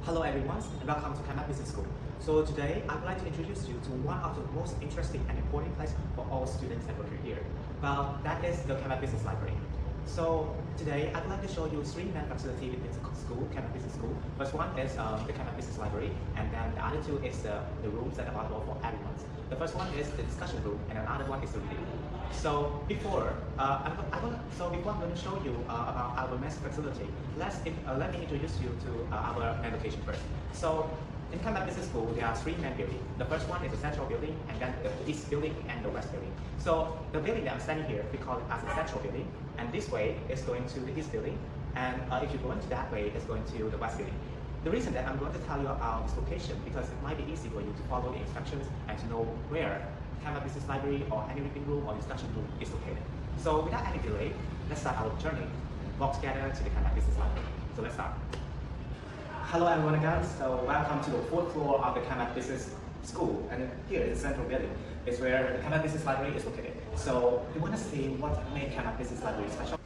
Hello everyone, and welcome to Canada Business School. So today, I would like to introduce you to one of the most interesting and important places for all students and workers here. Well, that is the Canada Business Library. So today, I would like to show you three main facilities within the school, Canada Business School. First one is the Canada Business Library, and then the other two is the rooms that are available for everyone. The first one is the discussion room, and another one is the reading room. So before I'm going to show you about our main facility, let me introduce you to our main location first. So in Canada Business School, there are three main buildings. The first one is the central building, and then the east building and the west building. So the building that I'm standing here, we call it as the central building, and this way is going to the east building, and if you go into that way, it's going to the west building. The reason that I'm going to tell you about this location because it might be easy for you to follow the instructions and to know where Canada Business Library or any reading room or discussion room is located. So without any delay, let's start our journey. Walk together to the Canada Business Library. So let's start. Hello everyone again. So welcome to the fourth floor of the Canada Business School, and here is the central building. It's where the Canada Business Library is located. So we want to see what made Canada Business Library special.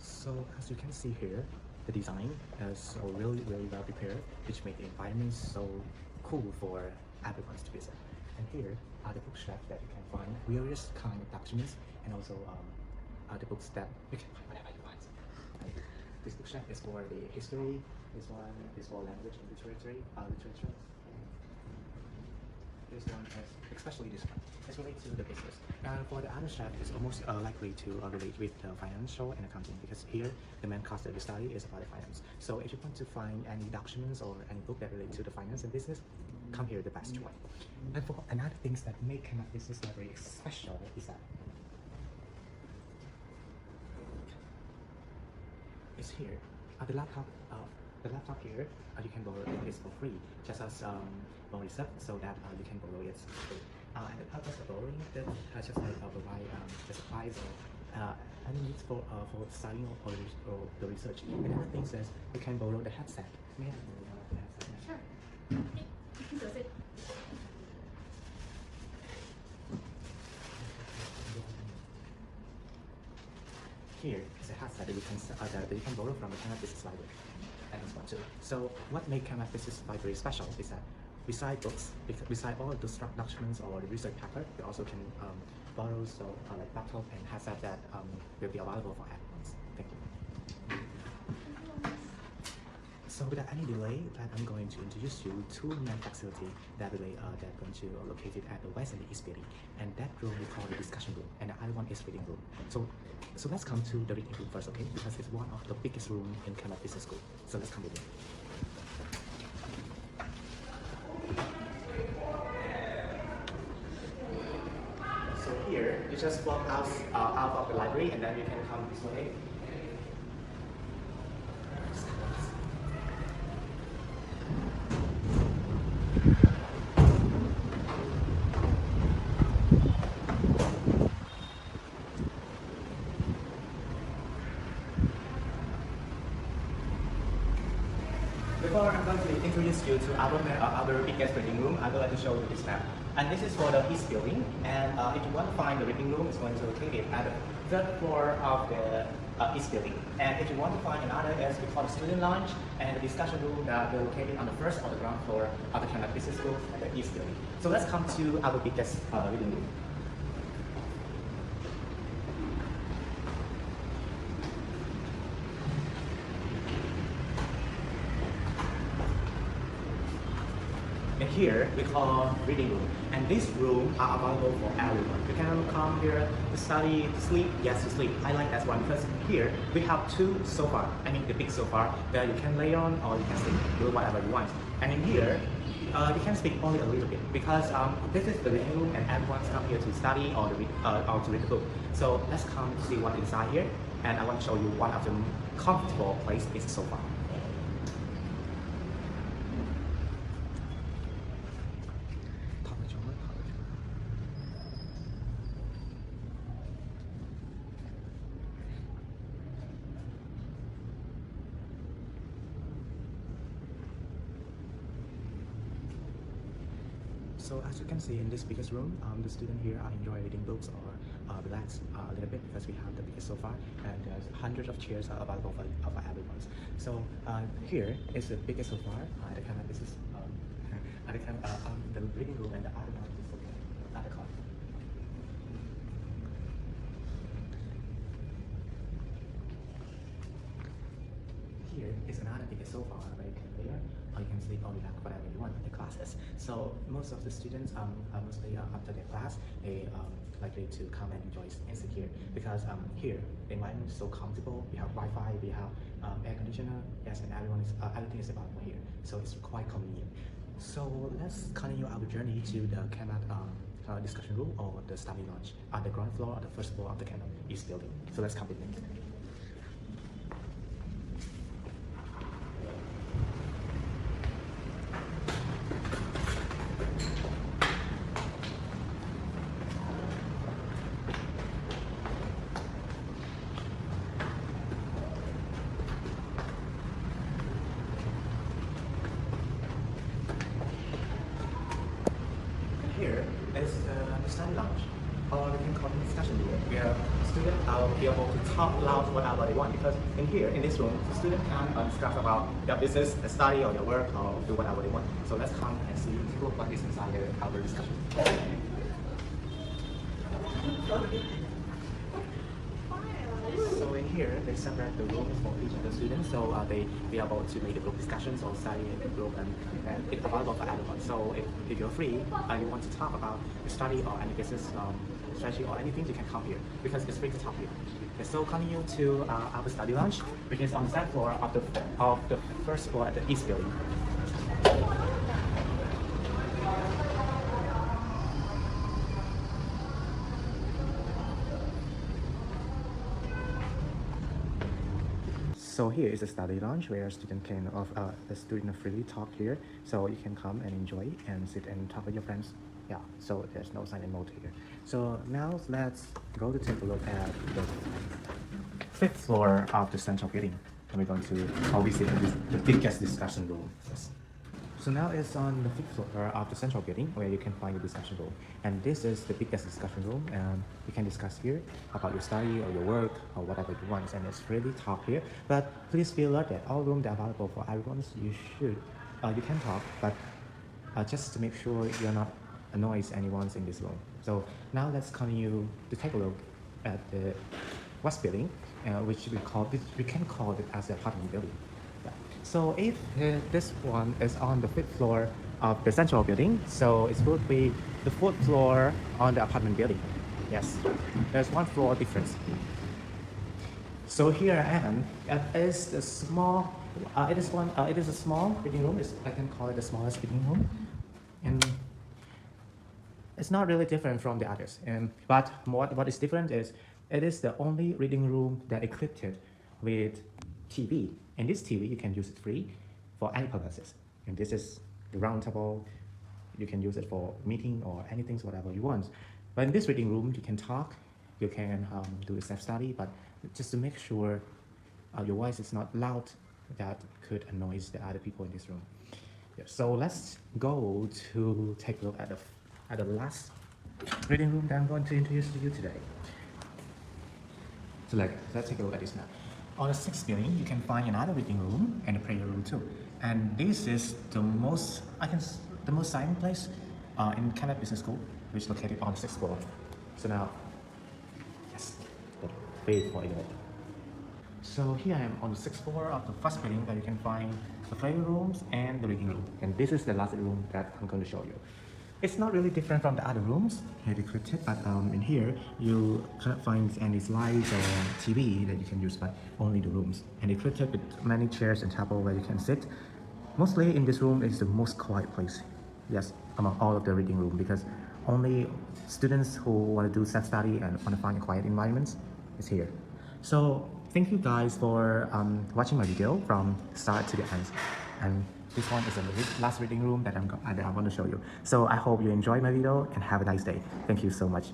So as you can see here, the design is so really well prepared, which makes the environment so cool for everyone to visit. And here are the bookshelves that you can find various kind of documents, and also the books that you can find whatever you want. And this bookshelf is for the history. This one is for language and literature. This one is, especially this one, is related to the business. For the other shelf, it's almost likely to relate with the financial and accounting, because here the main course that we study is about the finance. So if you want to find any documents or any book that relate to the finance and business, come here, the best one. And for another things that make Canada Business Library special is that it's here. The laptop here, you can borrow it for free, just as more reserved, so that you can borrow it for free. And the purpose of borrowing it just like provide the supplies or any needs for studying or the research. And another thing is you can borrow the headset. May I borrow the headset? Sure. Okay, you can go sit. Here is a headset that you can borrow from the Canada Business Library. And this one too. So what makes Canada Business Library special is that beside books, beside all of those documents or the research paper, you also can borrow like laptop and headset that will be available for everyone. Thank you. So without any delay, I'm going to introduce you to main facility that are going to located at the west and the east building. And that room we call the discussion room, and the other one is reading room. So let's come to the reading room first, okay? Because it's one of the biggest room in Canada Business School. So let's come with me. So here, you just walk out of the library, and then you can come this way. Before I'm going to introduce you to our biggest reading room, I would like to show you this map. And this is for the east building. And if you want to find the reading room, it's going to locate it at the third floor of the east building. And if you want to find another, as we call the student lounge and the discussion room, that are located on the first or the ground floor of the Canada Business School at the east building. So let's come to our biggest reading room. And here we call reading room, and this room are available for everyone. You can come here to study, to sleep. Yes, to sleep. I like that one because here we have two sofa. I mean the big sofa that you can lay on or you can sleep, do whatever you want. And in here, you can speak only a little bit because this is the reading room, and everyone's come here to study or to read the book. So let's come see what's inside here, and I want to show you one of the comfortable place is the sofa. So as you can see in this biggest room, the students here are enjoying reading books or relax a little bit because we have the biggest sofa and there's hundreds of chairs are available for everyone. So here is the biggest sofa at the campus. This is the reading room, and the other one is the other corner. Here is another biggest sofa where you can lay or you can sleep or relax whatever you want in the classes. So most of the students mostly after their class they likely to come and enjoy and sit here because here the environment is so comfortable. We have Wi-Fi, we have air conditioner, yes, and everything is available here. So it's quite convenient. So let's continue our journey to the campus discussion room or the study lounge on the ground floor or the first floor of the campus East building. So let's continue. Here is the study lounge, or we can call it discussion room, where students will be able to talk loud whatever they want. Because in here, in this room, the student can discuss about their business, their study, or their work, or do whatever they want. So let's come and see what is inside our discussion. So in here, they separate the rooms for each of the students, so they be able to make the group discussions or study in the group, and it's available for everyone. So if you're free and you want to talk about your study or any business strategy or anything, you can come here because it's free to talk here. Okay, so continue to our study lounge, which is on the second floor of the first floor at the East building. So here is the study lounge where student can the student freely talk here. So you can come and enjoy and sit and talk with your friends. Yeah, so there's no silent mode here. So now let's go to take a look at the fifth floor of the central building. And we're going to visit the biggest discussion room. Yes. So now it's on the fifth floor of the central building where you can find the discussion room. And this is the biggest discussion room, and you can discuss here about your study or your work or whatever you want, and it's really talk here. But please be alert that all rooms are available for everyone. You can talk, but just to make sure you're not annoys anyone in this room. So now let's continue to take a look at the west building, which we can call it as the apartment building. So if this one is on the fifth floor of the central building, so it would be the fourth floor on the apartment building. Yes, there's one floor difference. So here I am. It is a small. It is a small reading room. I can call it the smallest reading room, and it's not really different from the others. But what is different is it is the only reading room that equipped with TV. And this TV, you can use it free for any purposes. And this is the round table. You can use it for meeting or anything, whatever you want. But in this reading room, you can talk, you can do the self-study, but just to make sure your voice is not loud, that could annoy the other people in this room. Yeah, so let's go to take a look at the last reading room that I'm going to introduce to you today. So let's take a look at this now. On the sixth building, you can find another reading room and a prayer room too. And this is the most silent place in Canada Business School, which is located on the sixth floor. So now, yes, wait for it. So here I am on the sixth floor of the first building where you can find the prayer rooms and the reading room. And this is the last room that I'm going to show you. It's not really different from the other rooms here equipped, but in here you cannot find any slides or TV that you can use, but only the rooms. And equipped with many chairs and tables where you can sit. Mostly in this room is the most quiet place, yes, among all of the reading room, because only students who want to do self-study and want to find a quiet environment is here. So thank you guys for watching my video from start to the end. And this one is the last reading room that I'm going to show you. So I hope you enjoy my video and have a nice day. Thank you so much.